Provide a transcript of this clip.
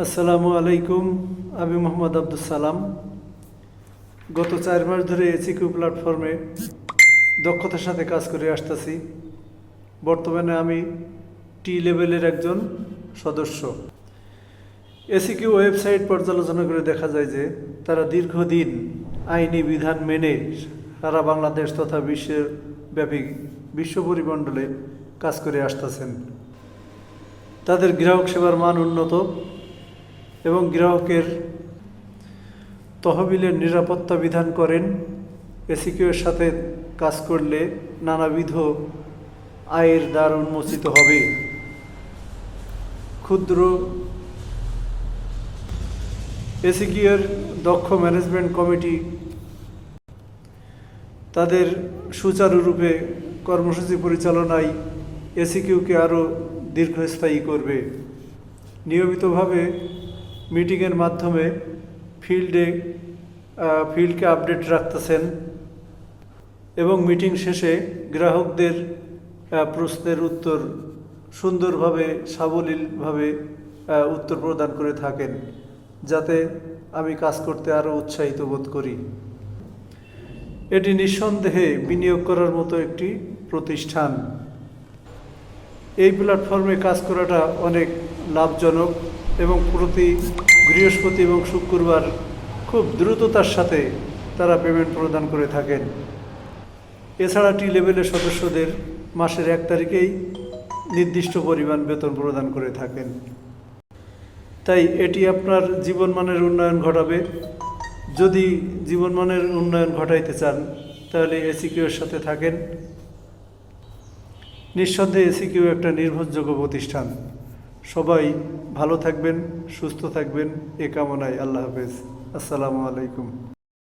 আসসালামু আলাইকুম। আমি মোহাম্মদ আব্দুল সালাম। গত 4 মাস ধরে এসিকিউ প্ল্যাটফর্মে দক্ষতার সাথে কাজ করে আসতেছি। বর্তমানে আমি টি লেভেলের একজন সদস্য। এসিকিউ ওয়েবসাইট পর্যালোচনা করে দেখা যায় যে তারা দীর্ঘদিন আইনি বিধান মেনে সারা বাংলাদেশ তথা বিশ্ব পরিমণ্ডলে কাজ করে আসতেছেন। তাদের গ্রাহক সেবার মান উন্নত এবং গ্রাহকের তহবিলের নিরাপত্তা বিধান করেন। এসিকিউর সাথে কাজ করলে নানাবিধ আয়ের দ্বার উন্মোচিত হবে। ক্ষুদ্র এসিকিউর দক্ষ ম্যানেজমেন্ট কমিটি তাদের সুচারুরূপে কর্মসূচি পরিচালনায় এসিকিউকে আরও দীর্ঘস্থায়ী করবে। নিয়মিতভাবে মিটিংয়ের মাধ্যমে ফিল্ডকে আপডেট রাখতেছেন এবং মিটিং শেষে গ্রাহকদের প্রশ্নের উত্তর সুন্দরভাবে সাবলীলভাবে উত্তর প্রদান করে থাকেন, যাতে আমি কাজ করতে আরও উৎসাহিত বোধ করি। এটি নিঃসন্দেহে বিনিয়োগ করার মতো একটি প্রতিষ্ঠান। এই প্ল্যাটফর্মে কাজ করাটা অনেক লাভজনক এবং প্রতি বৃহস্পতি এবং শুক্রবার খুব দ্রুততার সাথে তারা পেমেন্ট প্রদান করে থাকেন। এছাড়া টি লেভেলের সদস্যদের মাসের 1 তারিখেই নির্দিষ্ট পরিমাণ বেতন প্রদান করে থাকেন। তাই এটি আপনার জীবনমানের উন্নয়ন ঘটাবে। যদি জীবনমানের উন্নয়ন ঘটাইতে চান তাহলে এসিকিউর সাথে থাকেন। নিঃসন্দেহে এসিকিউ একটা নির্ভরযোগ্য প্রতিষ্ঠান। সবাই ভালো থাকবেন, সুস্থ থাকবেন, এ কামনায়। আল্লাহ হাফেজ। আসসালামু আলাইকুম।